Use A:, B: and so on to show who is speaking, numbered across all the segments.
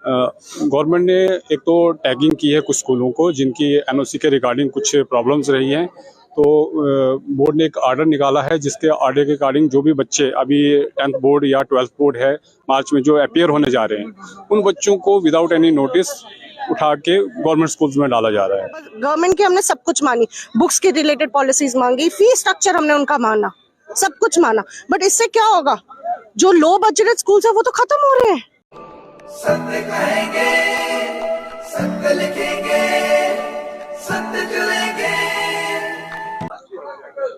A: Government ने एक तो टैगिंग की है कुछ स्कूलों को जिनकी एनओसी के रिगार्डिंग कुछ प्रॉब्लम्स रही हैं। तो बोर्ड ने एक आर्डर निकाला है जिसके आर्डर के रिगार्डिंग जो भी बच्चे अभी 10th बोर्ड या 12th बोर्ड है मार्च में जो अपीयर होने जा रहे हैं उन बच्चों को विदाउट एनी नोटिस उठा के गवर्नमेंट स्कूल्स में डाला जा रहा है।
B: गवर्नमेंट की हमने सब कुछ मानी, बुक्स की रिलेटेड पॉलिसीज मांगी, फीस स्ट्रक्चर हमने उनका माना, सब कुछ माना, बट इससे क्या होगा? जो लो बजटेड स्कूल्स है वो तो खत्म हो रहे हैं।
C: सत्य कहेंगे, सत्य लिखेंगे, सत्य चलेंगे।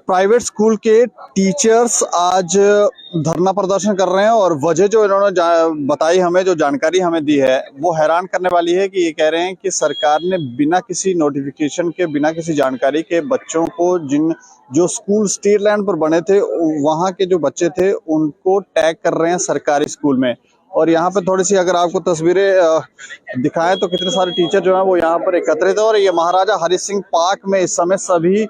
D: प्राइवेट स्कूल के टीचर्स आज धरना प्रदर्शन कर रहे हैं और वजह जो इन्होंने बताई हमें, जो जानकारी हमें दी है वो हैरान करने वाली है कि ये कह रहे हैं कि सरकार ने बिना किसी नोटिफिकेशन के, बिना किसी जानकारी के बच्चों को जो स्कूल स्टेट लैंड पर बने थे वहां के जो बच्चे थे उनको टैग कर रहे हैं सरकारी स्कूल में। और यहाँ पे थोड़ी सी अगर आपको तस्वीरें दिखाएं तो कितने सारे टीचर जो हैं वो यहाँ पर एकत्रित है और ये महाराजा हरि सिंह पार्क में इस समय सभी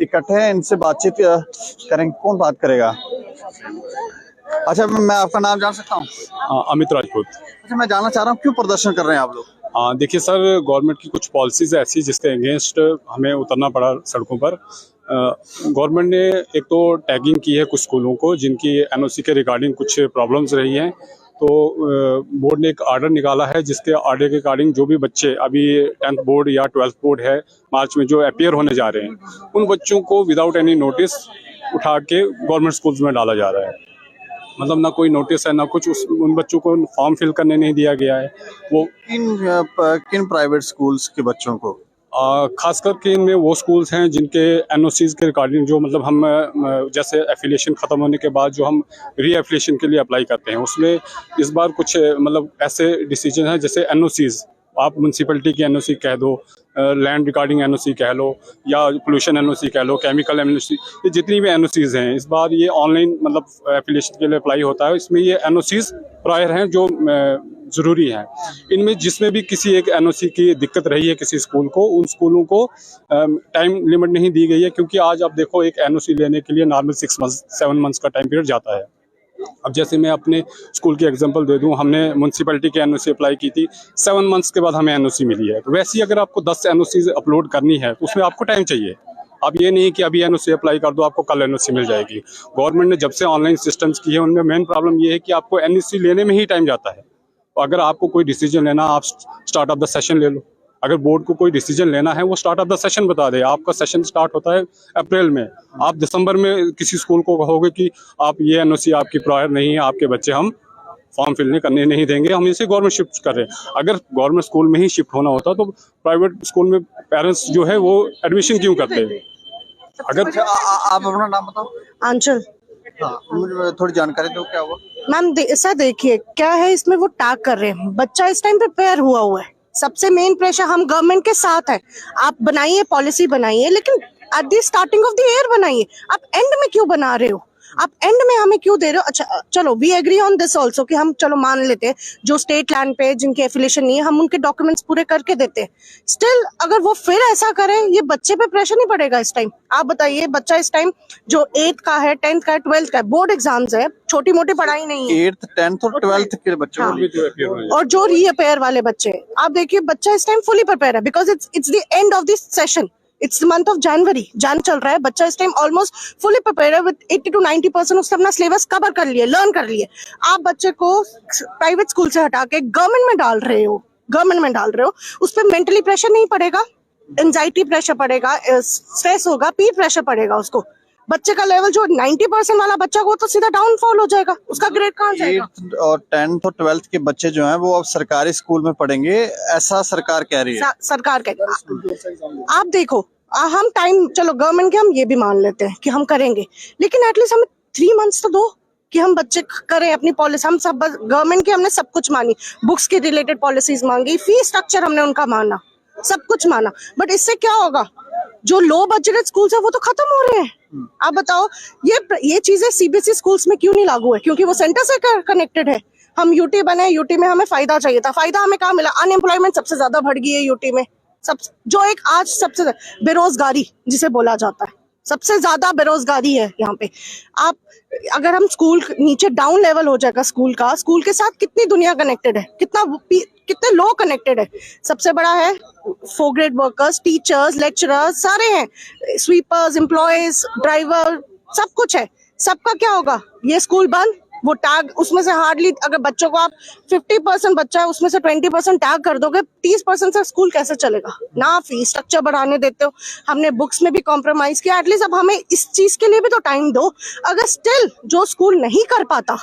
D: इकट्ठे हैं। इनसे बातचीत करेंगे। कौन बात करेगा? अच्छा, मैं आपका नाम जान सकता हूँ?
A: अमित राजपूत।
D: अच्छा, मैं जानना चाह रहा हूँ क्यों प्रदर्शन कर रहे हैं आप लोग?
A: देखिए सर, गवर्नमेंट की कुछ पॉलिसीज ऐसी जिसके अगेंस्ट हमें उतरना पड़ा सड़कों पर। गवर्नमेंट ने एक तो टैगिंग की है कुछ स्कूलों को जिनकी एनओसी के रिगार्डिंग कुछ प्रॉब्लम्स रही हैं। तो बोर्ड ने एक आर्डर निकाला है जिसके आर्डर के रिगार्डिंग जो भी बच्चे अभी 10th बोर्ड या 12th बोर्ड है मार्च में जो अपीयर होने जा रहे हैं उन बच्चों को विदाउट एनी नोटिस उठा के गवर्नमेंट स्कूल्स में डाला जा रहा है। मतलब ना कोई नोटिस है ना कुछ, उन बच्चों को फॉर्म फिल करने नहीं दिया गया है। वो
D: किन प्राइवेट स्कूल्स के बच्चों को?
A: खास करके इनमें वो स्कूल्स हैं जिनके एनओसीज के रिगार्डिंग जो मतलब हम जैसे एफिलिएशन ख़त्म होने के बाद जो हम री एफिलिएशन के लिए अप्लाई करते हैं उसमें इस बार कुछ मतलब ऐसे डिसीजन हैं जैसे एनओसीज, आप म्यूनसिपलिटी की एनओसी कह दो, लैंड रिगार्डिंग एनओसी कह लो या पोल्यूशन एनओसी कह लो, केमिकल एनओसी, ये जितनी भी एनओसीज हैं इस बार ये ऑनलाइन मतलब एफिलिएशन के लिए अप्लाई होता है। इसमें ये एनओसीज प्रायर हैं जो ज़रूरी हैं। इनमें जिसमें भी किसी एक एनओसी की दिक्कत रही है किसी स्कूल को, उन स्कूलों को टाइम लिमिट नहीं दी गई है क्योंकि आज आप देखो एक एनओसी लेने के लिए नॉर्मल 7 मंथ्स का टाइम पीरियड जाता है। अब जैसे मैं अपने स्कूल की एग्जांपल दे दूं, हमने म्यूनसिपैलिटी की एनओसी अप्लाई की थी, 7 मंथ्स के बाद हमें एनओसी मिली है। तो वैसे ही अगर आपको 10 एनओसी अपलोड करनी है तो उसमें आपको टाइम चाहिए। अब ये नहीं कि अभी एनओसी अप्लाई कर दो आपको कल एनओसी मिल जाएगी। गवर्नमेंट ने जब से ऑनलाइन सिस्टम्स किए हैं उनमें मेन प्रॉब्लम ये है कि आपको एनओसी लेने में ही टाइम जाता है। अगर आपको कोई डिसीजन लेना, आप स्टार्ट ऑफ द सेशन ले लो। अगर बोर्ड को कोई डिसीजन लेना है वो स्टार्ट ऑफ द सेशन बता दे। आपका सेशन स्टार्ट होता है अप्रैल में, आप दिसंबर में किसी स्कूल को कहोगे कि आप ये एनओसी आपकी प्रायर नहीं है, आपके बच्चे हम फॉर्म फिल करने नहीं देंगे, हम इसे गवर्नमेंट शिफ्ट कर रहे हैं। अगर गवर्नमेंट स्कूल में ही शिफ्ट होना होता तो प्राइवेट स्कूल में पेरेंट्स जो है वो एडमिशन क्यों करते हैं? अगर
D: आप अपना नाम बताओ।
B: आंचल।
D: हाँ, मुझे थोड़ी जानकारी दो, क्या हुआ?
B: मैम ऐसा देखिए क्या है, इसमें वो टैग कर रहे हैं, बच्चा इस टाइम प्रिपेयर हुआ है। सबसे मेन प्रेशर हम गवर्नमेंट के साथ है। आप बनाइए पॉलिसी बनाइए, लेकिन at the starting of the year बनाइए। आप एंड में क्यों बना रहे हो? आप एंड में हमें क्यों दे रहे हो? अच्छा चलो, we agree on this also कि हम चलो मान लेते हैं जो स्टेट लैंड पे जिनके एफिलिएशन नहीं है हम उनके डॉक्यूमेंट्स पूरे करके देते हैं। स्टिल अगर वो फिर ऐसा करें, ये बच्चे पे प्रेशर नहीं पड़ेगा इस टाइम? आप बताइए, बच्चा इस टाइम जो 8th का है, 10th का है, 12th का है, बोर्ड एग्जाम्स है, छोटी मोटी पढ़ाई नहीं है।
D: 8th 10th और 12th के बच्चों
B: को और जो रीअपेयर वाले बच्चे, आप देखिए बच्चा इस टाइम फुली प्रिपेयर है because it's the end of this session. It's the month of January, जान चल रहा है, बच्चा इस टाइम ऑलमोस्ट फुली प्रिपेयर है विद 80 to 90% उसने अपना सिलेबस कवर कर लिए, लर्न कर लिए। आप बच्चे को प्राइवेट स्कूल से हटा के गवर्नमेंट में डाल रहे हो, उस पर मेंटली प्रेशर नहीं पड़ेगा, एंजाइटी प्रेशर पड़ेगा, स्ट्रेस होगा, पीर प्रेशर पड़ेगा उसको। बच्चे का लेवल जो 90% वाला बच्चा को तो सीधा डाउनफॉल हो जाएगा, उसका ग्रेड कहाँ जाएगा?
D: 8th और 10th और 12th के बच्चे जो हैं वो अब सरकारी स्कूल में पढ़ेंगे, ऐसा सरकार कह रही है।
B: सरकार कह रही है। आप देखो, हम टाइम चलो गवर्नमेंट के हम ये भी मान लेते हैं कि हम करेंगे, लेकिन एटलीस्ट हमें 3 मंथ्स तो दो कि हम बच्चे करें अपनी पॉलिसी। हम सब गवर्नमेंट की हमने सब कुछ मानी, बुक्स की रिलेटेड पॉलिसीज मांगी, फीस स्ट्रक्चर हमने उनका माना, सब कुछ माना, बट इससे क्या होगा? जो लो बजटेड स्कूल्स है वो तो खत्म हो रहे हैं। आप बताओ ये चीजें सीबीएसई स्कूल्स में क्यों नहीं लागू है? क्योंकि वो सेंटर से कनेक्टेड है। हम यूटी बने, यूटी में हमें फायदा चाहिए था, फायदा हमें कहाँ मिला? अनएम्प्लॉयमेंट सबसे ज्यादा बढ़ गई है यूटी में, सब जो एक आज सबसे बेरोजगारी जिसे बोला जाता है, सबसे ज्यादा बेरोजगारी है यहाँ पे। आप अगर हम स्कूल नीचे डाउन लेवल हो जाएगा स्कूल का, स्कूल के साथ कितनी दुनिया कनेक्टेड है, कितने लोग कनेक्टेड है। सबसे बड़ा है 4 ग्रेड वर्कर्स, टीचर्स, लेक्चरर्स सारे हैं, स्वीपर्स, एम्प्लॉयज, ड्राइवर, सब कुछ है। सबका क्या होगा, ये स्कूल बंद, वो टैग उसमें से हार्डली, अगर बच्चों को आप 50% बच्चा है उसमें से 20% टैग कर दोगे, 30% से स्कूल कैसे चलेगा। ना फीस स्ट्रक्चर बढ़ाने देते हो, हमने बुक्स में भी कॉम्प्रोमाइज किया, एटलीस्ट अब हमें इस चीज के लिए भी तो टाइम दो। अगर स्टिल जो स्कूल नहीं कर पाता,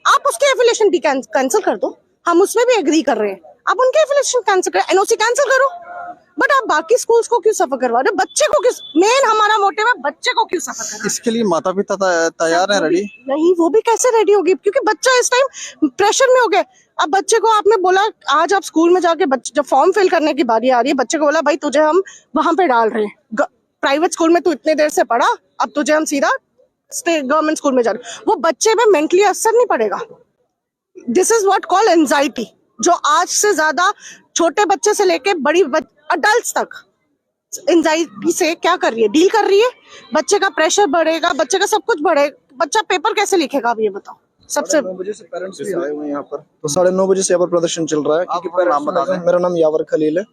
B: आप उसके एफिलिएशन भी कैंसिल कर दो, हम उसमें भी एग्री कर रहे हैं, आप उनके एफिलिएशन कैंसिल करो, एनओसी कैंसिल करो, बट आप बाकी स्कूल्स को क्यों सफर करवा रहे हो, बच्चे को क्यों, मेन हमारा मोटिव है बच्चे को क्यों सफर करवा।
D: इसके लिए माता पिता तैयार है, रेडी
B: नहीं, वो भी कैसे रेडी होगी, क्योंकि बच्चा इस टाइम प्रेशर में हो गया। अब बच्चे को आपने बोला, आज आप स्कूल में जाके बच्चे जब फॉर्म फिल करने की बारी आ रही है, बच्चे को बोला भाई तुझे हम वहां पे डाल रहे हैं, प्राइवेट स्कूल में तू इतने देर से पढ़ा, अब तुझे हम सीधा स्टेट गवर्नमेंट स्कूल में जा रहे हैं। वो बच्चे में मेंटली असर नहीं पड़ेगा। This is what call anxiety, जो आज से ज्यादा छोटे बच्चे से लेके बड़ी अडल्ट तक एंजाइटी से क्या कर रही है, डील कर रही है। बच्चे का प्रेशर बढ़ेगा, बच्चे का सब कुछ बढ़ेगा, बच्चा पेपर कैसे लिखेगा, अब ये बताओ। सबसे
E: 9 बजे से पेरेंट्स भी आए हुए हैं यहाँ पर, तो 9:30 बजे से यहाँ पर प्रदर्शन चल रहा है।
D: आप अपना नाम बता दें।
E: मेरा नाम यावर खलील है।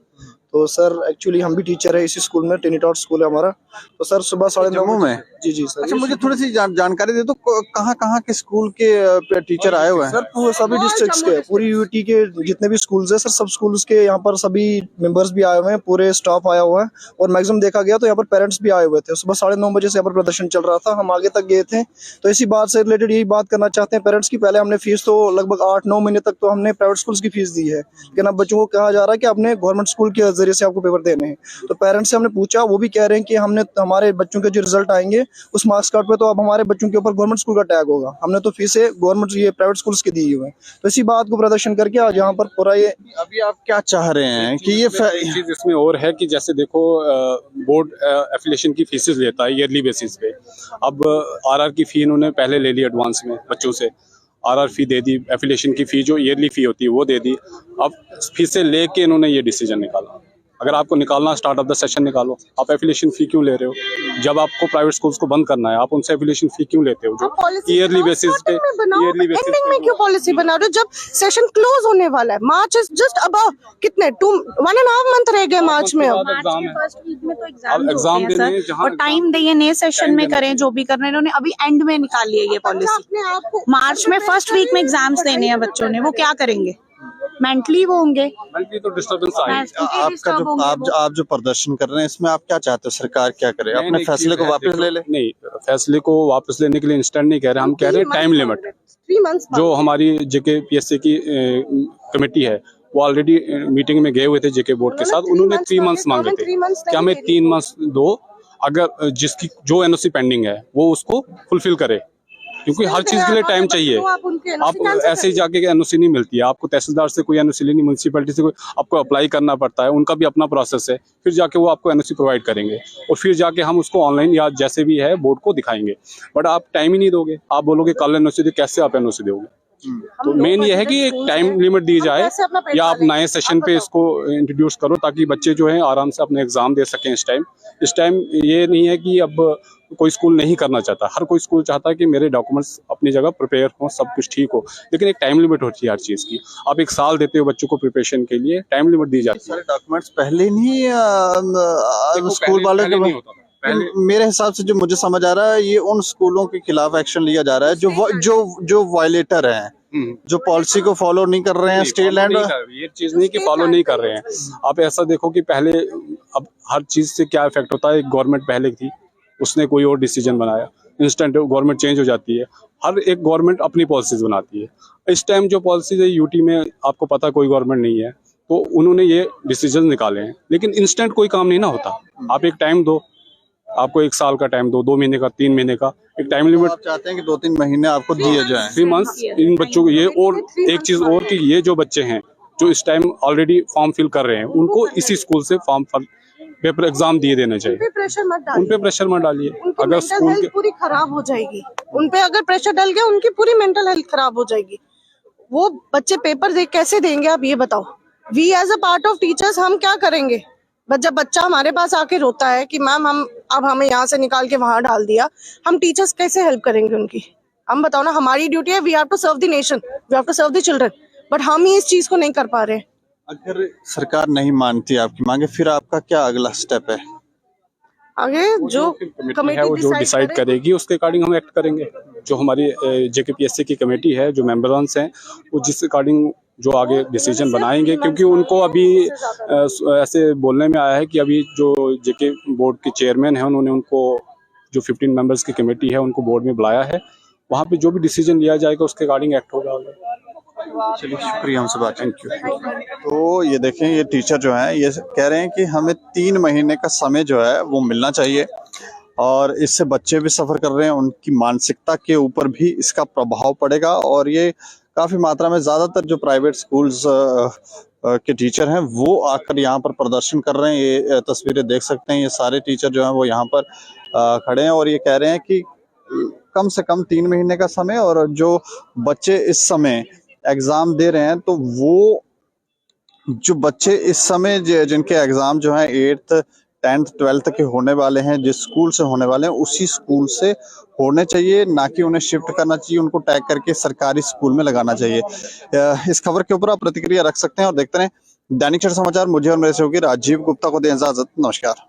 E: तो सर एक्चुअली हम भी टीचर है इसी स्कूल में, ट्रिनिटी स्कूल है हमारा। तो सर सुबह 9:30
D: जम्मू में?
E: जी सर।
D: अच्छा, मुझे थोड़ी सी जानकारी दे दो, कहाँ के स्कूल के टीचर आए हुए हैं?
E: सर सभी डिस्ट्रिक्ट्स के, पूरी यूटी के जितने भी स्कूल्स है सर, सब स्कूल्स के यहाँ पर सभी मेंबर्स भी आए हुए हैं, पूरे स्टाफ आया हुआ है, और मैक्सिमम देखा गया तो यहाँ पर पेरेंट्स भी आए हुए थे। सुबह 9:30 बजे से यहाँ पर प्रदर्शन चल रहा था, हम आगे तक गए थे। तो इसी बात से रिलेटेड यही बात करना चाहते हैं पेरेंट्स की। पहले हमने फीस तो लगभग 8-9 महीने तक तो हमने प्राइवेट स्कूल्स की फीस दी है, लेकिन अब बच्चों को कहा जा रहा है कि आपने गवर्नमेंट स्कूल के जरिए से आपको पेपर देने हैं। तो पेरेंट्स से हमने पूछा, वो भी कह रहे हैं कि हमने हमारे बच्चों के जो रिजल्ट आएंगे उस मार्क्स कार्ड पे तो अब हमारे बच्चों के ऊपर गवर्नमेंट स्कूल का टैग होगा, हमने तो फीसें गवर्नमेंट ये प्राइवेट स्कूल्स की दी हुई है। तो इसी बात को प्रदर्शन करके आज यहाँ पर पूरा ये,
D: अभी आप क्या चाह रहे हैं कि ये
A: चीज इसमें और है कि जैसे देखो, बोर्ड एफिलिएशन की फीसेस लेता है ईयरली बेसिस पे। अब आरआर की फी इन्होंने पहले ले ली एडवांस में बच्चों से, आरआर फी दे दी, एफिलिएशन की फी जो ईयरली फी होती है वो दे दी। अब फीसें लेके इन्होंने ये डिसीजन निकाला। अगर आपको निकालना स्टार्ट ऑफ द सेशन निकालो, आप एफिलिएशन फी क्यों ले रहे हो? जब आपको प्राइवेट स्कूल्स को बंद करना है, आप उनसे एफिलिएशन फी क्यों लेते हो? जो ईयरली बेसिस पे, ईयरली बेसिस
B: एंडिंग में क्यों पॉलिसी बना रहे हो जब सेशन क्लोज होने वाला है? मार्च इज जस्ट अबाउट, कितने 1.5 मंथ रह गए मार्च में। अब
A: एग्जाम है,
F: फर्स्ट वीक में तो
A: अब
F: एग्जाम
A: एग्जाम
F: होते
A: देने
F: हैं
A: हैं,
F: सर,
A: जहाँ
F: और टाइम दिए नए सेशन में करें जो भी करना है। इन्होंने अभी एंड में निकाली है ये पॉलिसी।
B: अपने आप को
F: मार्च में फर्स्ट वीक में एग्जाम्स देने हैं बच्चों ने, वो क्या करेंगे? मेंटली वो होंगे,
A: मेंटली तो डिस्टर्बेंस आएगी।
D: आपका जो आप जो प्रदर्शन कर रहे हैं, इसमें आप क्या चाहते हो सरकार क्या करे? अपने
A: नहीं,
D: फैसले को
A: चीज़ है,
D: वापस ले ले?
A: नहीं, फैसले को वापस लेने के लिए इंस्टेंट नहीं कह रहे, हम कह रहे हैं टाइम लिमिट।
B: 3 मंथ्स
A: जो हमारी जेके पीएससी की कमेटी है, वो ऑलरेडी मीटिंग में गए हुए थे जेके बोर्ड के साथ, उन्होंने 3 मंथ्स मांगे थे कि हमें 3 मंथ्स दो, अगर जिसकी जो एनओसी पेंडिंग है वो उसको फुलफिल करे, क्योंकि हर चीज के लिए टाइम चाहिए। आप ऐसे ही जाके एनओसी नहीं मिलती है, आपको तहसीलदार से कोई एनओसी लेनी, म्यूनसिपैलिटी से कोई, आपको अप्लाई करना पड़ता है, उनका भी अपना प्रोसेस है, फिर जाके वो आपको एनओसी प्रोवाइड करेंगे और फिर जाके हम उसको ऑनलाइन या जैसे भी है बोर्ड को दिखाएंगे। बट आप टाइम ही नहीं दोगे, आप बोलोगे कल एनओसी दे, कैसे आप एनओसी दोगे? तो मेन ये है कि एक टाइम लिमिट दी जाए, या आप नए सेशन पे इसको इंट्रोड्यूस करो ताकि बच्चे जो हैं आराम से अपने एग्जाम दे सकें। इस टाइम ये नहीं है कि अब कोई स्कूल नहीं करना चाहता, हर कोई स्कूल चाहता है कि मेरे डॉक्यूमेंट्स अपनी जगह प्रिपेयर हो, सब कुछ ठीक हो, लेकिन एक टाइम लिमिट होती है हर चीज़ की। आप 1 साल देते हो बच्चों को प्रिपरेशन के लिए, टाइम लिमिट दी जाती है।
D: सारे डॉक्यूमेंट्स पहले नहीं स्कूल वाले के
A: नहीं होता था।
D: मेरे हिसाब से जो मुझे समझ आ रहा है, ये उन स्कूलों के खिलाफ एक्शन लिया जा रहा है जो वायलेटर हैं, जो पॉलिसी को फॉलो नहीं कर रहे हैं, स्टेट लैंड।
A: ये चीज नहीं कि फॉलो नहीं कर रहे हैं। आप ऐसा देखो कि पहले, अब हर चीज से क्या इफेक्ट होता है, एक गवर्नमेंट पहले थी, उसने कोई और डिसीजन बनाया, इंस्टेंट गवर्नमेंट चेंज हो जाती है, हर एक गवर्नमेंट अपनी पॉलिसीज बनाती है। इस टाइम जो पॉलिसीज है यूटी में, आपको पता कोई गवर्नमेंट नहीं है, तो उन्होंने ये डिसीजन निकाले हैं, लेकिन इंस्टेंट कोई काम नहीं ना होता। आप एक टाइम दो, आपको 1 साल का टाइम दो, 2 महीने का, 3 महीने का एक टाइम लिमिट।
D: आप चाहते हैं कि 2-3 महीने आपको दिए जाएं?
A: 3 मंथ्स इन बच्चों को। ये और एक चीज और कि ये जो बच्चे हैं जो इस टाइम ऑलरेडी फॉर्म फिल कर रहे हैं, उनको इसी स्कूल से फॉर्म पेपर एग्जाम दिए देने चाहिए।
B: उन पे प्रेशर मत
A: डालिए।
B: उनकी
A: अगर
B: मेंटल
A: स्कूल
B: हेल्थ पूरी खराब हो जाएगी। उन पे अगर प्रेशर डल गया, उनकी पूरी मेंटल हेल्थ खराब हो जाएगी। वो बच्चे पेपर कैसे देंगे, आप ये बताओ। We as a part of teachers हम क्या करेंगे? बट जब बच्चा हमारे पास आके रोता है कि मैम हम अब हमें यहाँ से निकाल के वहां डाल दिया, हम टीचर्स कैसे हेल्प करेंगे उनकी? हम बताओ ना, हमारी ड्यूटी है, we have to serve the nation, we have to serve the children, but हम ही इस चीज को नहीं कर पा रहे हैं।
D: अगर सरकार नहीं मानती आपकी मांगे, फिर आपका क्या अगला स्टेप है?
B: आगे जो
A: कमेटी है वो जो डिसाइड करेगी उसके अकॉर्डिंग हम एक्ट करेंगे। जो हमारी जेकेपीएससी की कमेटी है, जो मेंबर्स हैं, वो जिस अकॉर्डिंग जो आगे डिसीजन बनाएंगे, क्योंकि उनको अभी ऐसे बोलने में आया है कि अभी जो जेके बोर्ड के चेयरमैन हैं उन्होंने उनको जो 15 मेंबर्स की कमेटी है उनको बोर्ड में बुलाया है, वहाँ पे जो भी डिसीजन लिया जाएगा उसके अकॉर्डिंग एक्ट होगा।
D: चलिए, शुक्रिया हमसे बात। Thank you. तो ये देखें, ये टीचर जो हैं ये कह रहे हैं कि हमें 3 महीने का समय जो है वो मिलना चाहिए, और इससे बच्चे भी सफ़र कर रहे हैं, उनकी मानसिकता के ऊपर भी इसका प्रभाव पड़ेगा। और ये काफ़ी मात्रा में ज़्यादातर जो प्राइवेट स्कूल्स के टीचर हैं वो आकर यहाँ पर प्रदर्शन कर रहे हैं। ये तस्वीरें देख सकते हैं, ये सारे टीचर जो हैं वो यहाँ पर खड़े हैं और ये कह रहे हैं कि कम से कम 3 महीने का समय, और जो बच्चे इस समय एग्ज़ाम दे रहे हैं, तो वो जो बच्चे इस समय जिनके एग्ज़ाम जो हैं 8th 10th 12th के होने वाले हैं, जिस स्कूल से होने वाले हैं उसी स्कूल से होने चाहिए, ना कि उन्हें शिफ्ट करना चाहिए, उनको टैग करके सरकारी स्कूल में लगाना चाहिए। इस खबर के ऊपर आप प्रतिक्रिया रख सकते हैं और देखते रहें दैनिक क्षण समाचार। मुझे और मेरे सहयोगी राजीव गुप्ता को दें इजाजत। नमस्कार।